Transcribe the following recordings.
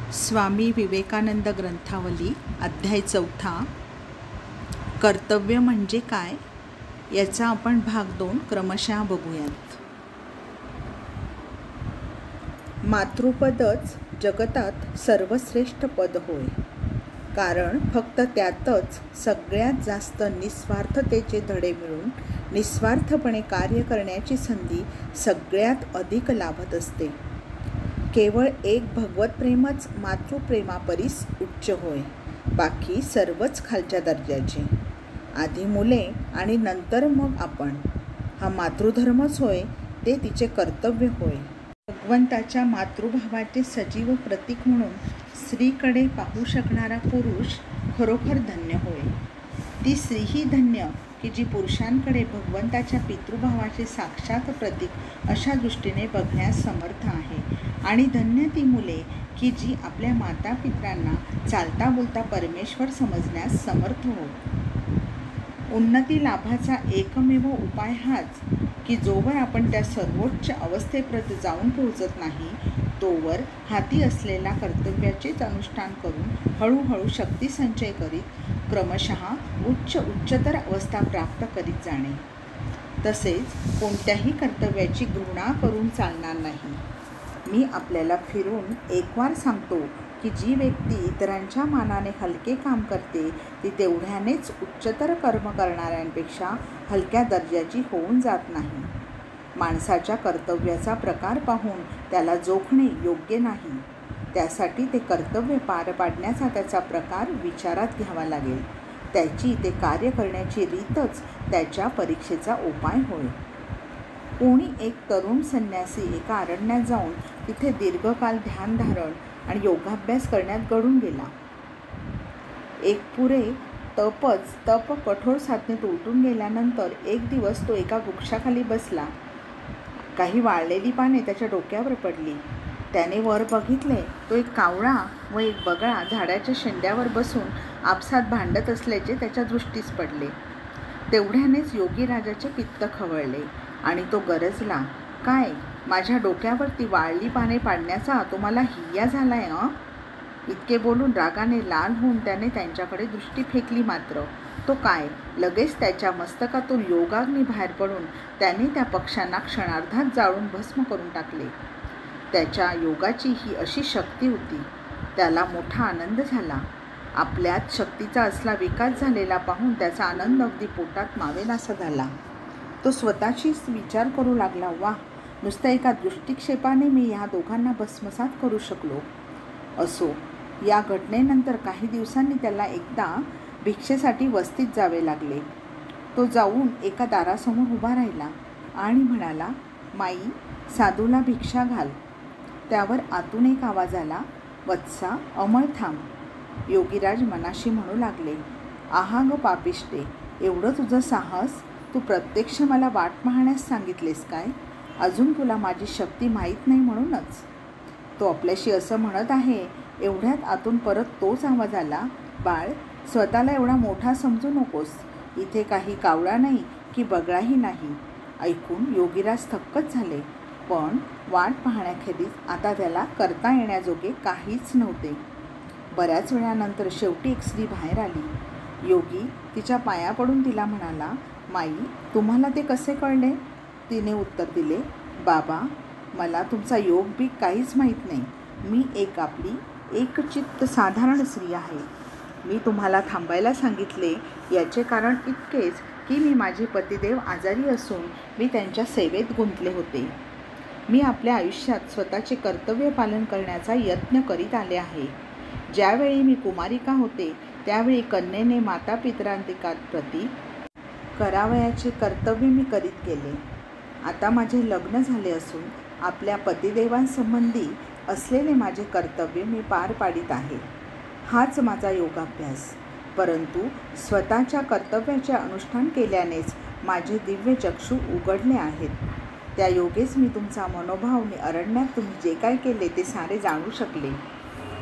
स्वामी विवेकानंद ग्रंथावली अध्याय 4 कर्तव्य म्हणजे काय याचा आपण भाग 2 क्रमशः बघूयात. मातृपदच जगतात सर्वश्रेष्ठ पद होय, कारण फक्त त्यातच सगळ्यात जास्त निस्वार्थतेचे धडे मिळून निस्वार्थपणे कार्य करण्याची संधी सगळ्यात अधिक लाभत असते. केवळ एक भगवतप्रेमच मातृप्रेमापरीस उच्च होय, बाकी सर्वच खालच्या दर्जाचे. आधी मुले आणि नंतर मग आपण, हा मातृधर्मच होय, ते तिचे कर्तव्य होय. भगवंताच्या मातृभावाचे सजीव प्रतीक म्हणून स्त्रीकडे पाहू शकणारा पुरुष खरोखर धन्य होय. ती स्त्रीही धन्य की जी पुरुषांकडे भगवंताच्या पितृभावाचे साक्षात प्रतीक अशा दृष्टीने बघण्यास समर्थ आहे. आणि धन्य ती मुले की जी आपल्या मातापित्रांना चालता बोलता परमेश्वर समजण्यास समर्थ होत. उन्नती लाभाचा एकमेव उपाय हाच की जोवर आपण त्या सर्वोच्च अवस्थेप्रत जाऊन पोहोचत नाही, तोवर हाती असलेल्या कर्तव्याचेच अनुष्ठान करून हळूहळू शक्ती संचय करीत क्रमशः उच्चतर अवस्था प्राप्त करीत जाणे. तसेच कोणत्याही कर्तव्याची घृणा करून चालणार नाही. मी आपल्याला फिरून एक वार सांगतो की जी व्यक्ती इतरांच्या मानाने हलके काम करते ती तेवढ्यानेच उच्चतर कर्म करणाऱ्यांपेक्षा हलक्या दर्जाची होऊन जात नाही. माणसाच्या कर्तव्याचा प्रकार पाहून त्याला जोखणे योग्य नाही. त्यासाठी ते कर्तव्य पार पाडण्याचा त्याचा प्रकार विचारात घ्यावा लागेल. त्याची ते कार्य करण्याची रीतच त्याच्या परीक्षेचा उपाय होय. कोणी एक तरुण संन्यासी एका अरण्यात जाऊन तिथे दीर्घकाल ध्यानधारण आणि योगाभ्यास करण्यात गढून गेला. एक पुरे तप कठोर साधनेत उलटून गेल्यानंतर एक दिवस तो एका वृक्षाखाली बसला. काही वाळलेली पाने त्याच्या डोक्यावर पडली. त्याने वर बघितले तो एक कावळा व एक बगळा झाडाच्या शेंड्यावर बसून आपसात भांडत असल्याचे त्याच्या दृष्टीस पडले. तेवढ्यानेच योगी राजाचे पित्त खवळले आणि तो गरजला, काय, माझ्या डोक्यावरती वाळली पाने पाडण्याचा तुम्हाला हिय्या झालाय? इतके बोलून रागाने लाल होऊन त्याने त्यांच्याकडे दृष्टी फेकली. मात्र तो काय, लगेच त्याच्या मस्तकातून योगाग्नी बाहेर पडून त्याने त्या पक्ष्यांना क्षणार्धात जाळून भस्म करून टाकले. त्याच्या योगाची ही अशी शक्ती होती. त्याला मोठा आनंद झाला. आपल्यात शक्तीचा असला विकास झालेला पाहून त्याचा आनंद अगदी पोटात मावेनासा झाला. तो स्वतःशीच विचार करू लागला, वाह, नुसत्या एका दृष्टिक्षेपाने मी या दोघांना भस्मसात करू शकलो. असो. या घटनेनंतर काही दिवसांनी त्याला एकदा भिक्षेसाठी वस्तीत जावे लागले. तो जाऊन एका दारासमोर उभा राहिला आणि म्हणाला, माई, साधूला भिक्षा घाल. त्यावर आतून एक आवाज आला, वत्सा, अमळ थांब. योगीराज मनाशी म्हणू लागले, आहा ग पापिष्टे, एवढं तुझं साहस? तू प्रत्यक्ष मला वाट पाहण्यास सांगितलेस काय? अजून तुला माझी शक्ती माहीत नाही म्हणूनच. तो आपल्याशी असं म्हणत आहे एवढ्यात आतून परत तोच आवाज आला, बाळ, स्वतःला एवढा मोठा समजू नकोस. इथे काही कावळा नाही की बगळाही नाही. ऐकून योगीराज थक्कच झाले, पण वाट पाहण्याखेरीज आता त्याला करता येण्याजोगे काहीच नव्हते. बऱ्याच वेळानंतर शेवटी एक स्त्री बाहेर आली. योगी तिच्या पाया पडून तिला म्हणाला, माई, तुम्हाला ते कसे कळले? तिने उत्तर दिले, बाबा, मला तुमचा योग बी काहीच माहीत नाही. मी आपली एकचित्त साधारण स्त्री आहे. मी तुम्हाला थांबायला सांगितले याचे कारण इतकेच की मी माझे पतिदेव आजारी असून मी त्यांच्या सेवेत गुंतले होते. मी आपल्या आयुष्यात स्वतःचे कर्तव्य पालन करण्याचा यत्न करीत आले आहे. ज्यावेळी मी कुमारिका होते त्यावेळी कन्येने मातापित्रांप्रती करावयाचे कर्तव्य मी करीत गेले. आता माझे लग्न झाले असून आपल्या पतिदेवांसंबंधी असलेले माझे कर्तव्य मी पार पाडित आहे. हाच माझा योगाभ्यास. परंतु स्वतःच्या कर्तव्याचे अनुष्ठान केल्यानेच माझे दिव्य चक्षु उघडले आहेत. त्या योगेच मी तुमचा मनोभाव आणि अरण्यात तुम्ही जे काय केले ते सारे जाणू शकले.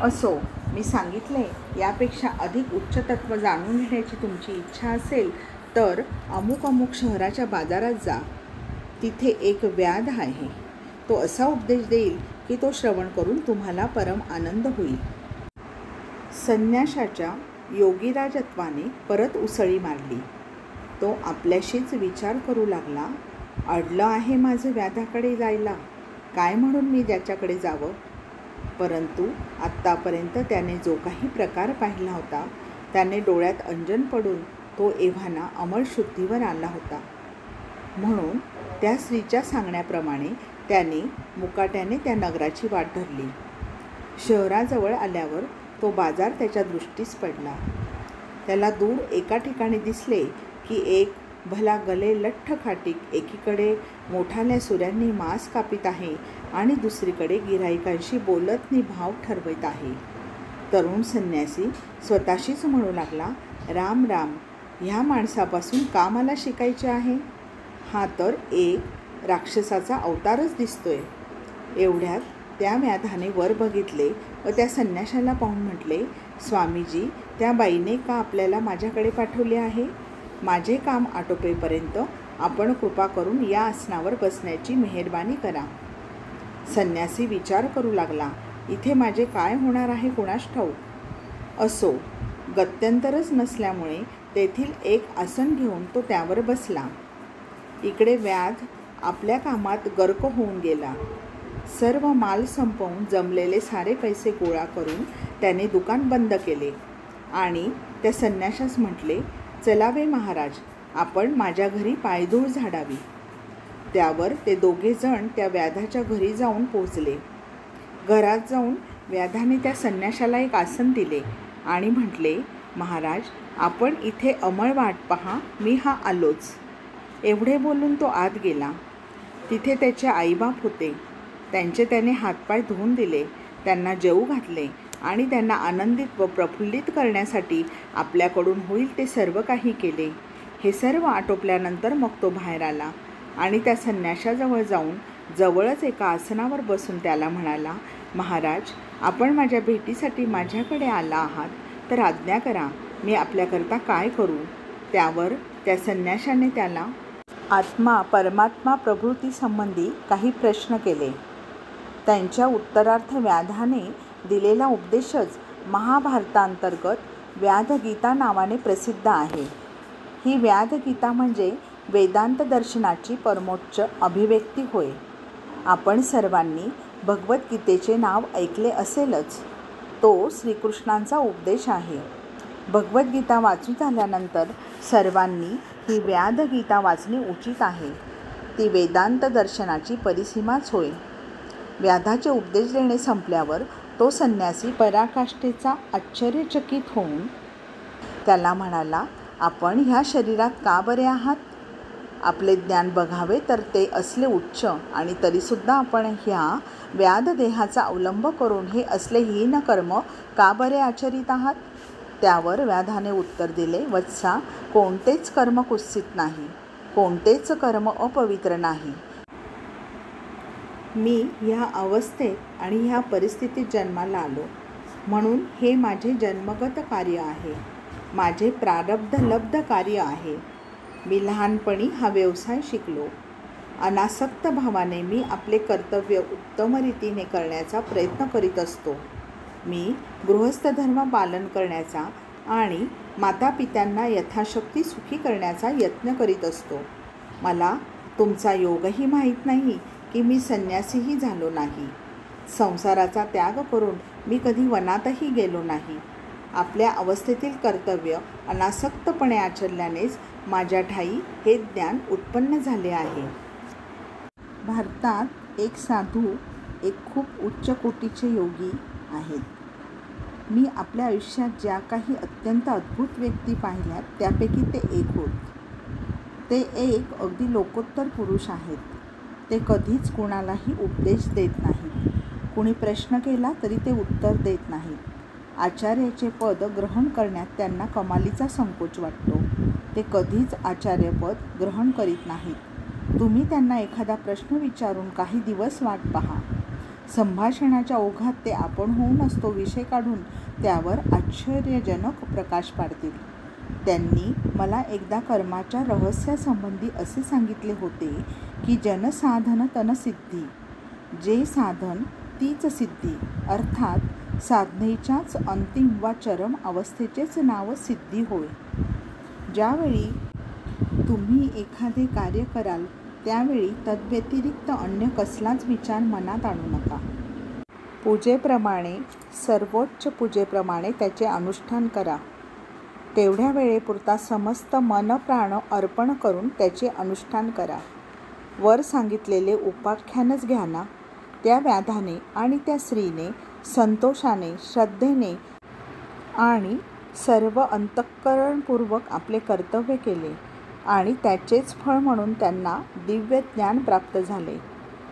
असो, मी सांगितले यापेक्षा अधिक उच्च तत्त्व जाणून घेण्याची तुमची इच्छा असेल तर अमुक शहराच्या बाजारात जा. तिथे एक व्याध आहे. तो असा उपदेश देईल की तो श्रवण करून तुम्हाला परम आनंद होईल. संन्याशाच्या योगीराजत्वाने परत उसळी मारली. तो आपल्याशीच विचार करू लागला, अडलं आहे माझं व्याधाकडे जायला, काय म्हणून मी त्याच्याकडे जावं. परंतु आत्तापर्यंत त्याने जो काही प्रकार पाहिला होता त्याने डोळ्यात अंजन पडून तो एव्हाना अमरशुद्धीवर आला होता. म्हणून त्या स्त्रीच्या सांगण्याप्रमाणे त्याने मुकाट्याने त्या नगराची वाट धरली. शहराजवळ आल्यावर तो बाजार त्याच्या दृष्टीस पडला. त्याला दूर एका ठिकाणी दिसले की एक भला गले लठ्ठ खाटीक एकीकडे मोठाल्या सुऱ्यांनी मांस कापित आहे आणि दुसरीकडे गिऱ्हाईकांशी बोलत भाव ठरवत आहे. तरुण संन्यासी स्वतःशीच म्हणू लागला, राम राम, ह्या माणसापासून का मला शिकायचे आहे. हा तर एक राक्षसाचा अवतारच दिसतोय. एवढ्यात त्या व्याधाने वर बघितले व त्या संन्याशाला पाहून म्हटले, स्वामीजी, त्या बाईने का आपल्याला माझ्याकडे पाठवले आहे. माझे काम आटोपेपर्यंत आपण कृपा करून या आसनावर बसण्याची मेहरबानी करा. संन्यासी विचार करू लागला, इथे माझे काय होणार आहे कुणास ठाऊक. असो, गत्यंतरच नसल्यामुळे तेथील एक आसन घेऊन तो त्यावर बसला. इकडे व्याध आपल्या कामात गर्क होऊन गेला. सर्व माल संपवून जमलेले सारे पैसे गोळा करून त्याने दुकान बंद केले आणि त्या संन्याशास म्हटले, चलावे महाराज, आपण माझ्या घरी पायधूळ झाडावी. त्यावर ते दोघे जण त्या व्याधाच्या घरी जाऊन पोचले. घरात जाऊन व्याधाने त्या संन्याशाला एक आसन दिले आणि म्हटले, महाराज, आपण इथे अमळ वाट पहा, मी हा आलोच. एवढे बोलून तो आत गेला. तिथे त्याचे आईबाप होते. त्यांचे त्याने हातपाय धुवून दिले, त्यांना जेवू घातले आणि त्यांना आनंदित व प्रफुल्लित करण्यासाठी आपल्याकडून होईल ते सर्व काही केले. हे सर्व आटोपल्यानंतर मग तो बाहेर आला आणि त्या संन्याशाजवळ जाऊन जवळच एका आसनावर बसून त्याला म्हणाला, महाराज, आपण माझ्या भेटीसाठी माझ्याकडे आला आहात तर आज्ञा करा, मी आपल्याकरता काय करू. त्यावर त्या संन्याशाने त्याला आत्मा परमात्मा प्रभृती संबंधी काही प्रश्न केले. त्यांच्या उत्तरार्थ व्याधाने दिलेला उपदेशच महाभारतांतर्गत व्याधगीता नावाने प्रसिद्ध आहे. ही व्याधगीता म्हणजे वेदांत दर्शनाची परमोच्च अभिव्यक्ती होय. आपण सर्वांनी भगवद्गीतेचे नाव ऐकले असेलच. तो श्रीकृष्णांचा उपदेश आहे. भगवद्गीता वाचून झाल्यानंतर सर्वांनी ही व्याधगीता वाचणे उचित आहे. ती वेदांत दर्शनाची परिसीमाच होय. व्याधाचे उपदेश देणे संपल्यावर तो संन्यासी पराकाष्ठेचा आश्चर्यचकित होऊन त्याला म्हणाला, आपण ह्या शरीरात का बरे आहात. आपले ज्ञान बघावे तर ते असले उच्च आणि तरीसुद्धा आपण ह्या व्याधदेहाचा अवलंब करून हे असले हीन कर्म का बरे आचरित आहात. त्यावर व्याधाने उत्तर दिले, वत्सा, कोणतेच कर्म कुत्सित नाही, कोणतेच कर्म अपवित्र नाही. मी ह्या अवस्थेत आणि ह्या परिस्थितीत जन्माला आलो म्हणून हे माझे जन्मगत कार्य आहे, माझे प्रारब्धलब्ध कार्य आहे. मी लहानपणी हा व्यवसाय शिकलो. अनासक्त भावाने मी आपले कर्तव्य उत्तम रीतीने करण्याचा प्रयत्न करीत असतो. मी गृहस्थ धर्म पालन करण्याचा आणि मातापित्यांना यथाशक्ती सुखी करण्याचा यत्न करीत असतो. मला तुमचा योगही माहीत नाही की मी संन्यासीही झालो नाही. संसाराचा त्याग करून मी कधी वनातही गेलो नाही. आपल्या अवस्थेतील कर्तव्य अनासक्तपणे आचरल्यानेच माझ्या ठायी हे ज्ञान उत्पन्न झाले आहे. भारतात एक साधू एक खूप उच्च कोटीचे योगी आहेत. मी आपल्या आयुष्यात ज्या काही अत्यंत अद्भुत व्यक्ती पाहिल्यात त्यापैकी ते एक होत. ते एक अगदी लोकोत्तर पुरुष आहेत. ते कधीच कोणालाही उपदेश देत नाहीत. कुणी प्रश्न केला तरी ते उत्तर देत नाहीत. आचार्याचे पद ग्रहण करण्यात त्यांना कमालीचा संकोच वाटतो. ते कधीच आचार्यपद ग्रहण करीत नाहीत. तुम्ही त्यांना एखादा प्रश्न विचारून काही दिवस वाट पहा. संभाषणाच्या ओघात ते आपण होऊनच तो विषय काढून त्यावर आश्चर्यजनक प्रकाश पाडतील. त्यांनी मला एकदा कर्माच्या रहस्यासंबंधी असे सांगितले होते की जनसाधन तनसिद्धी, जे साधन तीच सिद्धी, अर्थात साधनेच्याच अंतिम वा चरम अवस्थेचेच नाव सिद्धी होय. ज्यावेळी तुम्ही एखादे कार्य कराल त्यावेळी तद्व्यतिरिक्त अन्य कसलाच विचार मनात आणू नका. पूजेप्रमाणे, सर्वोच्च पूजेप्रमाणे त्याचे अनुष्ठान करा. तेवढ्या वेळेपुरता समस्त मन प्राण अर्पण करून त्याचे अनुष्ठान करा. वर सांगितलेले उपाख्यानच घ्या ना. त्या व्याधाने आणि त्या स्त्रीने संतोषाने, श्रद्धेने आणि सर्व अंतःकरणपूर्वक आपले कर्तव्य केले आणि त्याचेच फळ म्हणून त्यांना दिव्य ज्ञान प्राप्त झाले.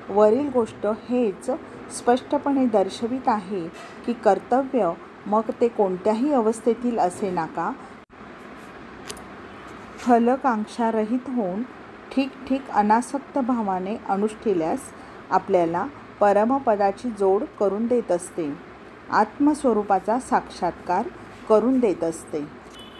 वरील गोष्ट हेच स्पष्टपणे दर्शवित आहे की कर्तव्य, मग ते कोणत्याही अवस्थेतील असेना का, फलकांक्षारहित होऊन ठीक ठीक अनासक्त भावाने अनुष्ठिल्यास आपल्याला परमपदाची जोड करून देत असते, आत्मस्वरूपाचा साक्षात्कार करून देत असते.